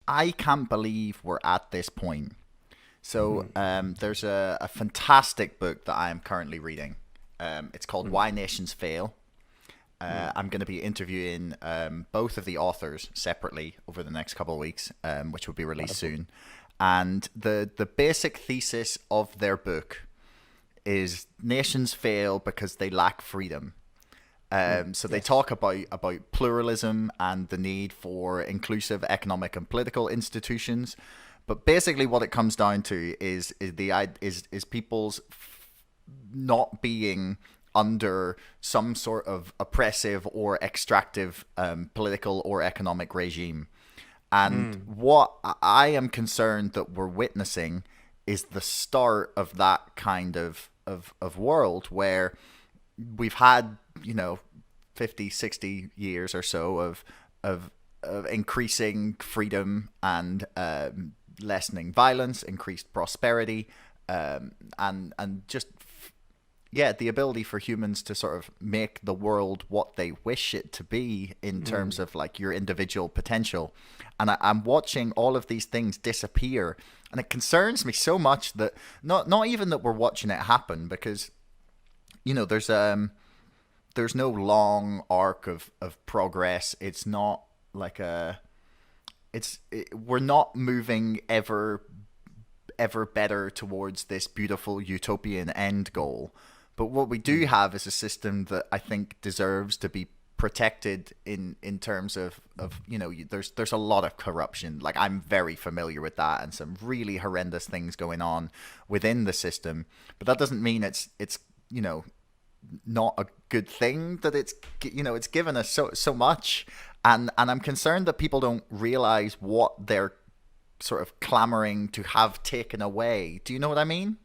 I can't believe we're at this point. So there's a fantastic book that I am currently reading. It's called Why Nations Fail. I'm going to be interviewing both of the authors separately over the next couple of weeks, which will be released soon. And the basic thesis of their book is nations fail because they lack freedom. So they talk about pluralism and the need for inclusive economic and political institutions. But basically what it comes down to is people's not being under some sort of oppressive or extractive political or economic regime. And what I am concerned that we're witnessing is the start of that kind of world where we've had, 50, 60 years or so of increasing freedom and lessening violence, increased prosperity, and just the ability for humans to sort of make the world what they wish it to be in terms of like your individual potential. And I'm watching all of these things disappear, and it concerns me so much that not even that we're watching it happen, because there's no long arc of progress. It's not like we're not moving ever better towards this beautiful utopian end goal. But what we do have is a system that I think deserves to be protected in terms of there's a lot of corruption. Like, I'm very familiar with that, and some really horrendous things going on within the system. But that doesn't mean it's not a good thing that it's given us so much. And I'm concerned that people don't realize what they're sort of clamoring to have taken away. Do you know what I mean?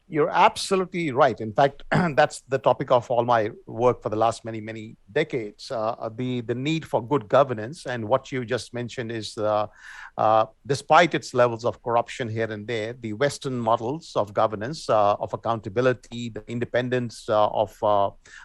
You're absolutely right. In fact, that's the topic of all my work for the last many, many decades. The need for good governance, and what you just mentioned is, despite its levels of corruption here and there, the Western models of governance, of accountability, the independence of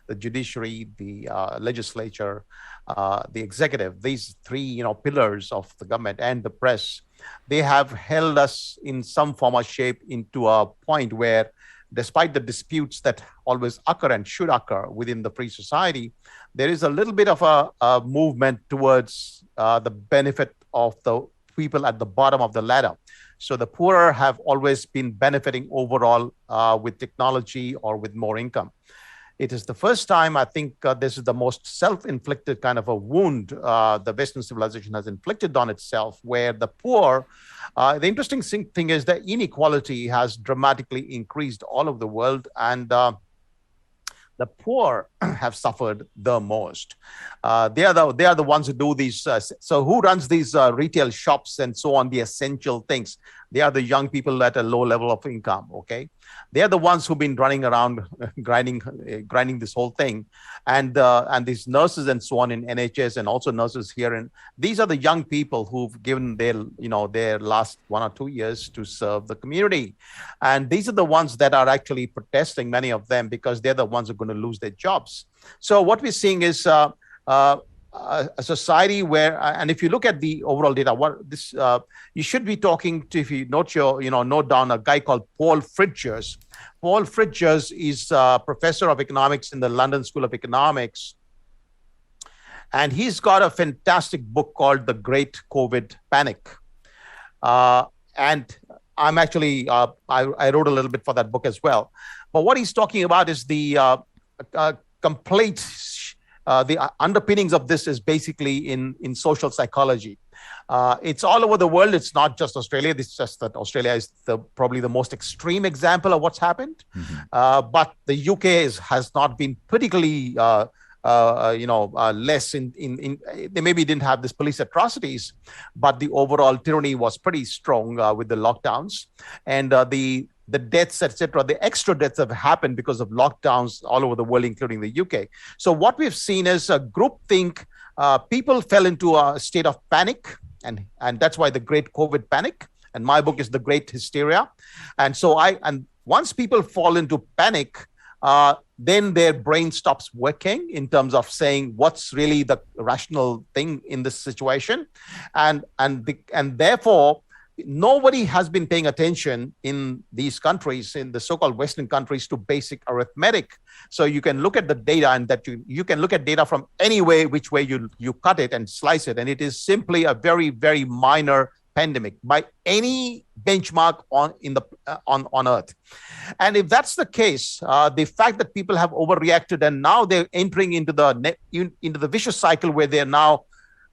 the judiciary, the legislature, the executive, these three pillars of the government, and the press, they have held us in some form or shape into a point where, despite the disputes that always occur and should occur within the free society, there is a little bit of a movement towards the benefit of the people at the bottom of the ladder. So the poorer have always been benefiting overall with technology or with more income. It is the first time, I think, this is the most self-inflicted kind of a wound the Western civilization has inflicted on itself, where the poor, the interesting thing is that inequality has dramatically increased all over the world, and the poor have suffered the most. They are the ones who do these. So who runs these retail shops and so on, the essential things? They are the young people at a low level of income. Okay, they are the ones who've been running around grinding this whole thing, and these nurses and so on in NHS, and also nurses here. And these are the young people who've given their last 1 or 2 years to serve the community, and these are the ones that are actually protesting. Many of them, because they're the ones who are going to lose their jobs. So what we're seeing is a society where, and if you look at the overall data, you should be talking to, if you note down a guy called Paul Fridgers. Paul Fridgers is a professor of economics in the London School of Economics, and he's got a fantastic book called The Great COVID Panic. And I'm actually, I wrote a little bit for that book as well. But what he's talking about is the complete the underpinnings of this is basically in social psychology. It's all over the world. It's not just Australia. It's just that Australia is probably the most extreme example of what's happened. But the UK has not been particularly less they maybe didn't have this police atrocities, but the overall tyranny was pretty strong with the lockdowns, and the deaths, etc., the extra deaths have happened because of lockdowns all over the world, including the UK. So what we've seen is a groupthink. People fell into a state of panic, and that's why the Great COVID Panic. And my book is The Great Hysteria. And so once people fall into panic, then their brain stops working in terms of saying what's really the rational thing in this situation, and therefore nobody has been paying attention in these countries, in the so-called Western countries, to basic arithmetic. So you can look at the data, and that you can look at data from any way, which way you cut it and slice it, and it is simply a very, very minor pandemic by any benchmark on Earth. And if that's the case, the fact that people have overreacted and now they're entering into the vicious cycle where they're now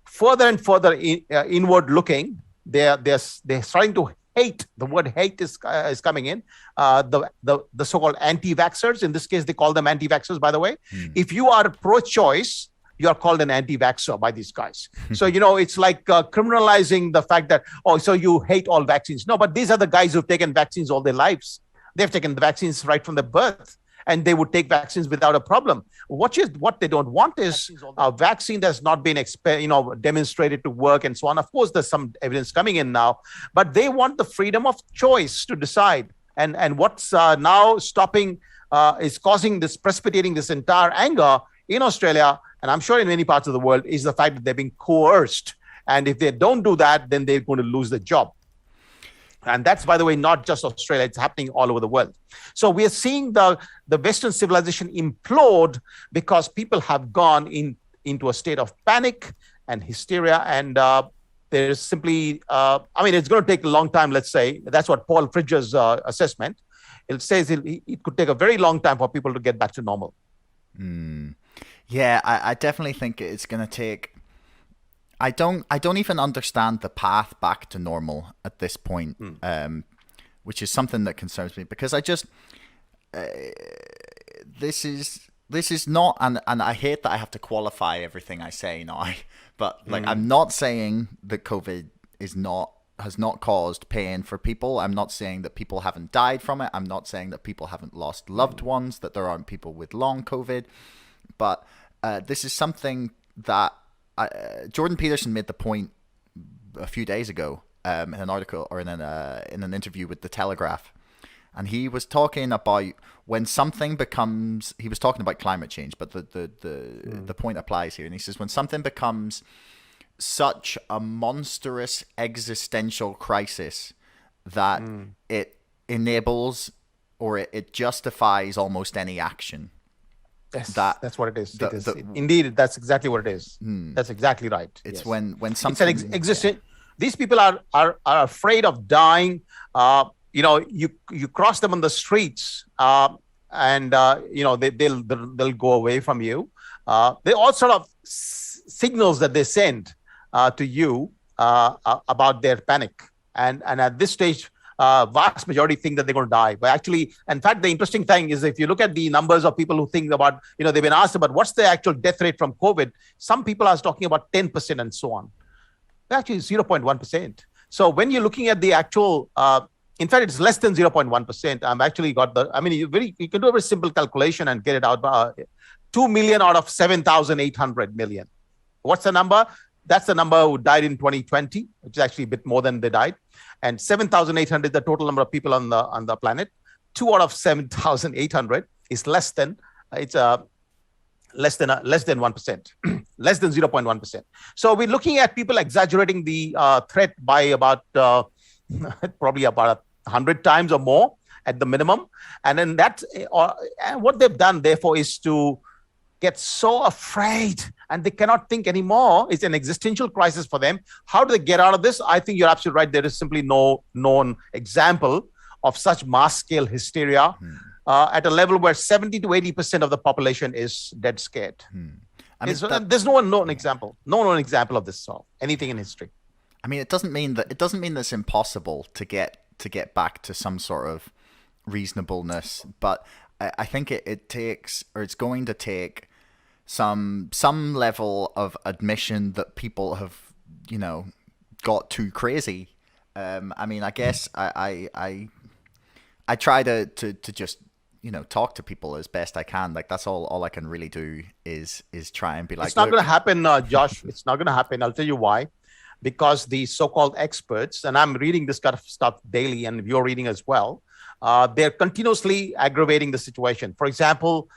further and further inward looking. They're starting to hate. The word hate is coming in. The so-called anti-vaxxers, in this case, they call them anti-vaxxers, by the way. If you are pro-choice, you are called an anti-vaxxer by these guys. So, it's like criminalizing the fact that, so you hate all vaccines. No, but these are the guys who've taken vaccines all their lives. They've taken the vaccines right from their birth, and they would take vaccines without a problem. What they don't want is a vaccine that's not been demonstrated to work and so on. Of course, there's some evidence coming in now, but they want the freedom of choice to decide. And what's now stopping is precipitating this entire anger in Australia, and I'm sure in many parts of the world, is the fact that they're being coerced. And if they don't do that, then they're going to lose their job. And that's, by the way, not just Australia. It's happening all over the world. So we are seeing the Western civilization implode because people have gone into a state of panic and hysteria. And there's simply, it's going to take a long time, let's say. That's what Paul Fridger's assessment. It says it could take a very long time for people to get back to normal. Yeah, I definitely think it's going to take... I don't even understand the path back to normal at this point, which is something that concerns me, because I just this is not, and I hate that I have to qualify everything I say now, but I'm not saying that COVID has not caused pain for people. I'm not saying that people haven't died from it. I'm not saying that people haven't lost loved ones, that there aren't people with long COVID, but this is something that Jordan Peterson made the point a few days ago in an article or in an interview with The Telegraph, and he was talking about when something becomes. He was talking about climate change, but the point applies here, and he says when something becomes such a monstrous existential crisis that it enables or it justifies almost any action. Yes, that's what it is. Indeed, that's exactly what it is. That's exactly right. It's when something... It's an existing... These people are afraid of dying. You cross them on the streets, and they'll go away from you. They all sort of signals that they send to you about their panic, and at this stage, vast majority think that they're going to die. But actually, in fact, the interesting thing is if you look at the numbers of people who think about, they've been asked about what's the actual death rate from COVID. Some people are talking about 10% and so on. Actually, 0.1%. So when you're looking at the actual, in fact, it's less than 0.1%. I've actually got you can do a very simple calculation and get it out. 2 million out of 7,800 million. What's the number? That's the number who died in 2020, which is actually a bit more than they died. And 7,800 is the total number of people on the planet. 2 out of 7,800 is less than 1%, less than 0.1%. So we're looking at people exaggerating the threat by about probably about 100 times or more at the minimum. And then and what they've done, therefore, is to get so afraid and they cannot think anymore. It's an existential crisis for them. How do they get out of this? I think you're absolutely right. There is simply no known example of such mass-scale hysteria at a level where 70 to 80% of the population is dead scared. There's no known example of this sort, anything in history. I mean, it doesn't mean that it's impossible to get back to some sort of reasonableness, but I think it takes, or it's going to take, some level of admission that people have, got too crazy. I guess I try to just talk to people as best I can. Like that's all I can really do is try and be like, it's not going to happen, Josh. It's not going to happen. I'll tell you why. Because the so-called experts, and I'm reading this kind of stuff daily, and you're reading as well. They're continuously aggravating the situation. For example,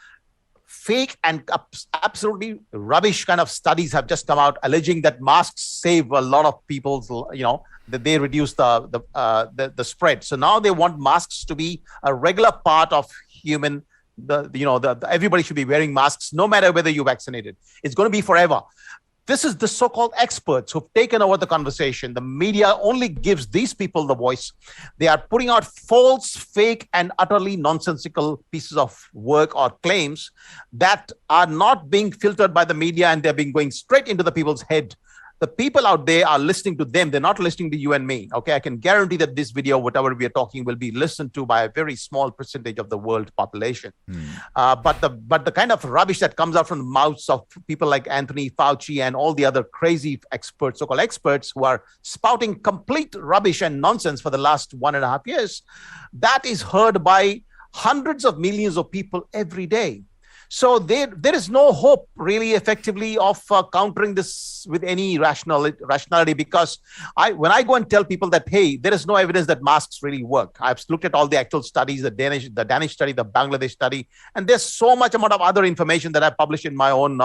fake and absolutely rubbish kind of studies have just come out alleging that masks save a lot of people's, that they reduce the spread. So now they want masks to be a regular part of human. Everybody should be wearing masks no matter whether you're vaccinated. It's going to be forever. This is the so-called experts who've taken over the conversation. The media only gives these people the voice. They are putting out false, fake, and utterly nonsensical pieces of work or claims that are not being filtered by the media, and they're being going straight into the people's head. The people out there are listening to them. They're not listening to you and me. Okay, I can guarantee that this video, whatever we are talking, will be listened to by a very small percentage of the world population. But the kind of rubbish that comes out from the mouths of people like Anthony Fauci and all the other crazy experts, so-called experts, who are spouting complete rubbish and nonsense for the last 1.5 years, that is heard by hundreds of millions of people every day. So there is no hope really effectively of countering this with any rationality, because when I go and tell people that, hey, there is no evidence that masks really work. I've looked at all the actual studies, the Danish study, the Bangladesh study, and there's so much amount of other information that I published in my own,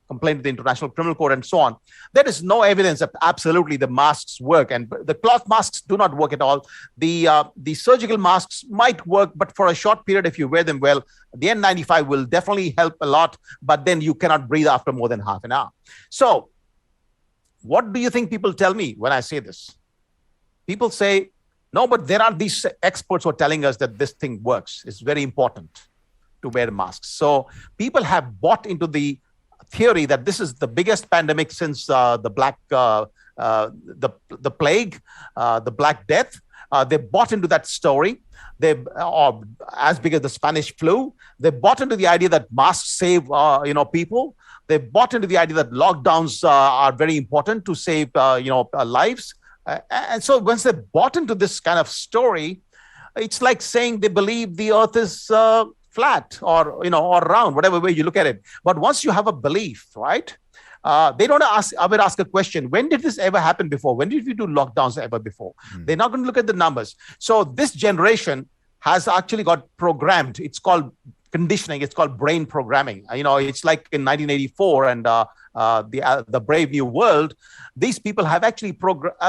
complaint to the International Criminal Court and so on. There is no evidence that absolutely the masks work, and the cloth masks do not work at all. The surgical masks might work, but for a short period if you wear them well. The N95 will definitely help a lot, but then you cannot breathe after more than half an hour. So what do you think people tell me when I say this? People say, no, but there are these experts who are telling us that this thing works. It's very important to wear masks. So people have bought into the theory that this is the biggest pandemic since the plague, the Black Death. They bought into that story. They are as big as the Spanish flu. They bought into the idea that masks save, people. They bought into the idea that lockdowns are very important to save, lives. And so once they bought into this kind of story, it's like saying they believe the earth is flat or round, whatever way you look at it. But once you have a belief, right? They don't ever ask a question. When did this ever happen before? When did we do lockdowns ever before? They're not going to look at the numbers. So this generation has actually got programmed. It's called conditioning. It's called brain programming. It's like in 1984 and the Brave New World. These people have actually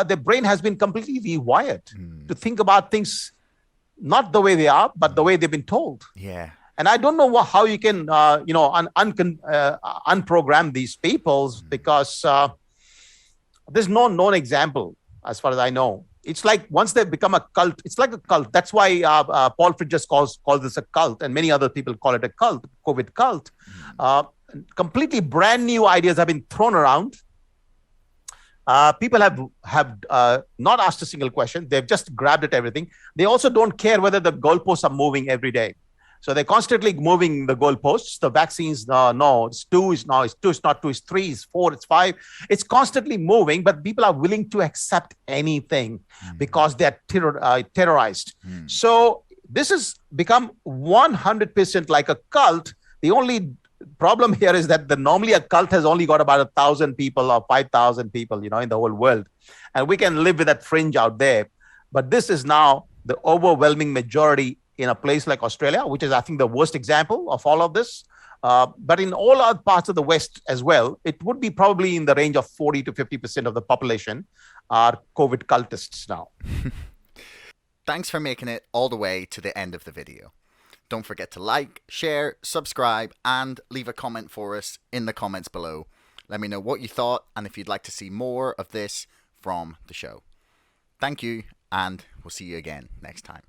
their brain has been completely rewired to think about things not the way they are, but the way they've been told. Yeah. And I don't know how you can, unprogram these people, because there's no known example, as far as I know. It's like once they become a cult, it's like a cult. That's why Paul Fridges calls this a cult, and many other people call it a cult, COVID cult. Completely brand new ideas have been thrown around. People have not asked a single question. They've just grabbed at everything. They also don't care whether the goalposts are moving every day. So they're constantly moving the goalposts. The vaccines, no, it's 2, it's not 2, it's 3, it's 4, it's 5. It's constantly moving, but people are willing to accept anything because they're terrorized. So this has become 100% like a cult. The only problem here is that normally a cult has only got about 1,000 people or 5,000 people, in the whole world. And we can live with that fringe out there. But this is now the overwhelming majority in a place like Australia, which is, I think, the worst example of all of this. But in all other parts of the West as well, it would be probably in the range of 40 to 50% of the population are COVID cultists now. Thanks for making it all the way to the end of the video. Don't forget to like, share, subscribe, and leave a comment for us in the comments below. Let me know what you thought and if you'd like to see more of this from the show. Thank you, and we'll see you again next time.